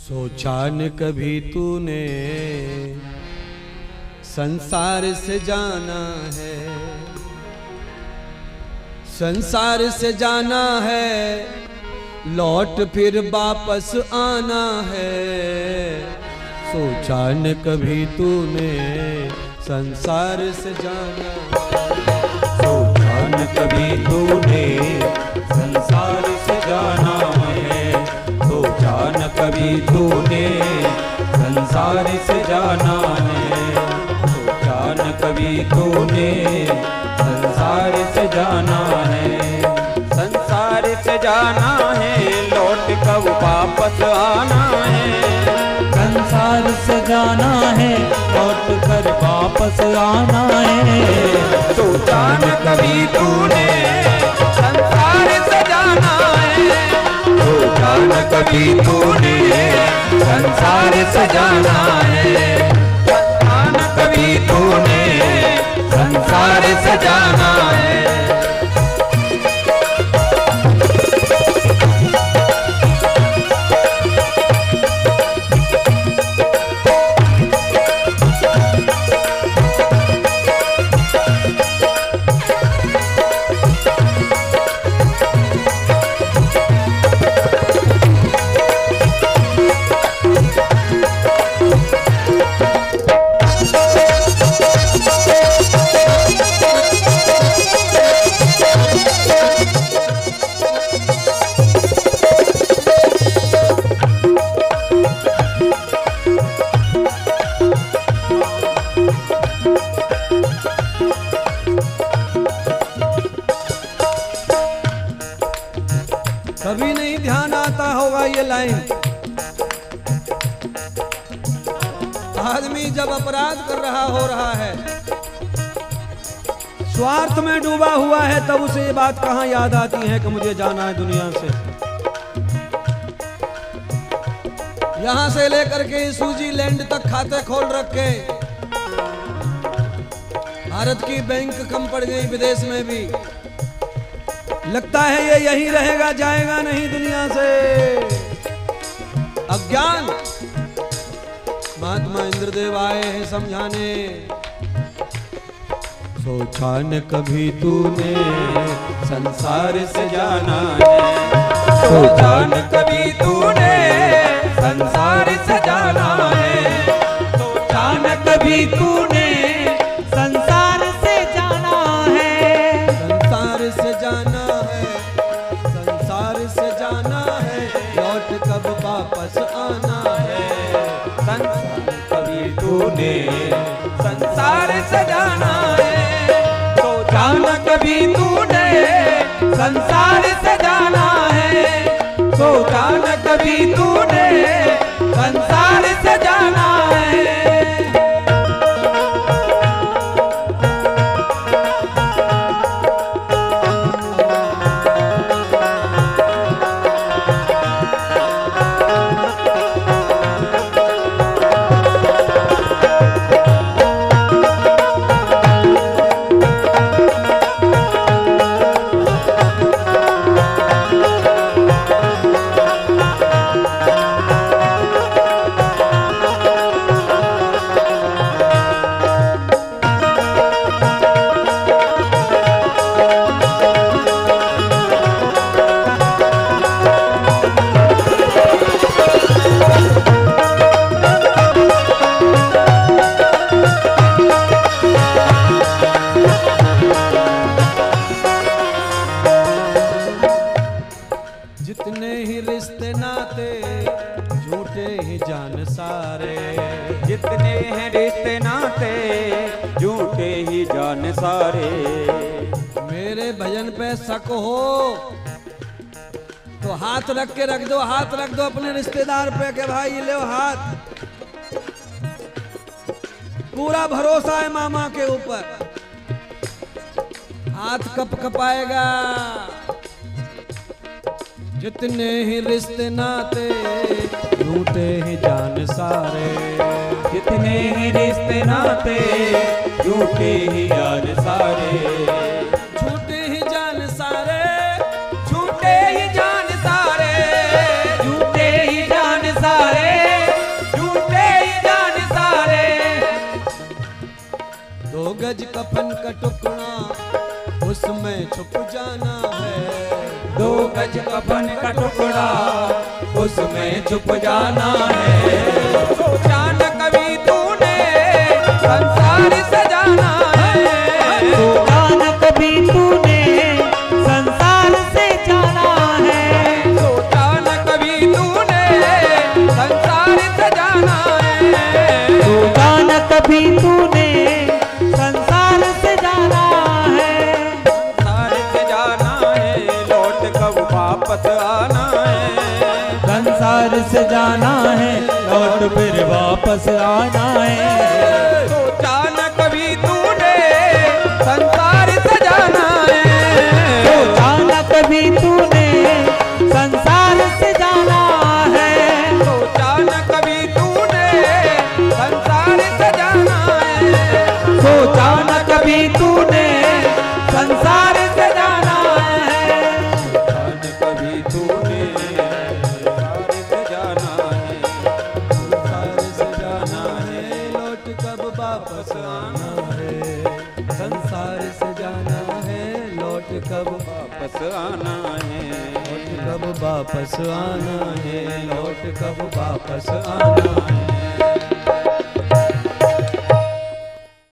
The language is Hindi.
सोचा न कभी तूने संसार से जाना है, संसार से जाना है, लौट फिर वापस आना है। सोचा न कभी तूने संसार से जाना है, सोचा न कभी तूने संसार से जाना है, सोचा न कभी तूने संसार से जाना है, सोचा न कभी तूने संसार से जाना है। संसार से जाना है, लौट कब वापस आना है, संसार से जाना है, लौट कर वापस आना है। सोचा न कभी तूने संसार से जाना है, सोचा न कभी तूने संसार से जाना है, सोचा न कभी तूने संसार से जाना है। कभी नहीं ध्यान आता होगा ये लाइन। आदमी जब अपराध कर रहा हो रहा है, स्वार्थ में डूबा हुआ है, तब उसे ये बात कहाँ याद आती है कि मुझे जाना है दुनिया से। यहां से लेकर के स्विट्जरलैंड तक खाते खोल रखे, भारत की बैंक कम पड़ गई, विदेश में भी लगता है ये यहीं रहेगा, जाएगा नहीं दुनिया से। अज्ञान। महात्मा इंद्रदेव आए हैं समझाने। सोचा न कभी तूने संसार से जाना है, सोचा न कभी तूने संसार से जाना है, सोचा न कभी तूने संसार से जाना है, संसार से जाना है, संसार से जाना है, लौट कब वापस आना है। संसार कभी तूने संसार से जाना है, सोचा न कभी तूने संसार से जाना है, सोचा न कभी तूने संसार से जाना है। जितने ही रिश्ते नाते झूठे ही जान सारे, जितने हैं रिश्ते नाते झूठे ही जान सारे। मेरे भजन पे शक हो तो हाथ रख के रख दो, हाथ रख दो अपने रिश्तेदार पे कि भाई ये लो हाथ। पूरा भरोसा है मामा के ऊपर, हाथ कप कपाएगा। जितने ही रिश्ते नाते झूठे ही जान सारे, जितने ही रिश्ते नाते झूठे ही जान सारे, झूठे ही जान सारे, झूठे ही जान सारे, झूठे ही जान सारे। कफन का टुकड़ा उसमें छुप जाना है। 2 गज कफन का टुकड़ा उसमें छुप जाना है। सोचा न कभी तूने संसार सजाना है। सोचा न कभी तूने संसार से जाना है। सोचा न कभी तूने संसार सजाना है। सोचा न कभी तूने संसार से जाना है। संसार से जाना है, लौट कब वापस आना है। संसार से जाना है, लौट फिर वापस आना है। सोचा न कभी तूने संसार सजाना है। सोचा न कभी तूने संसार से जाना है। सोचा न कभी तूने संसार सजाना है। सोचा न कभी तूने संसार से जाना है। न कभी तूने संसार सजाना है। संसार से जाना है लौट कब वापस आना है। संसार से जाना है लौट कब वापस आना है। लौट कब वापस आना है। लौट कब वापस आना है।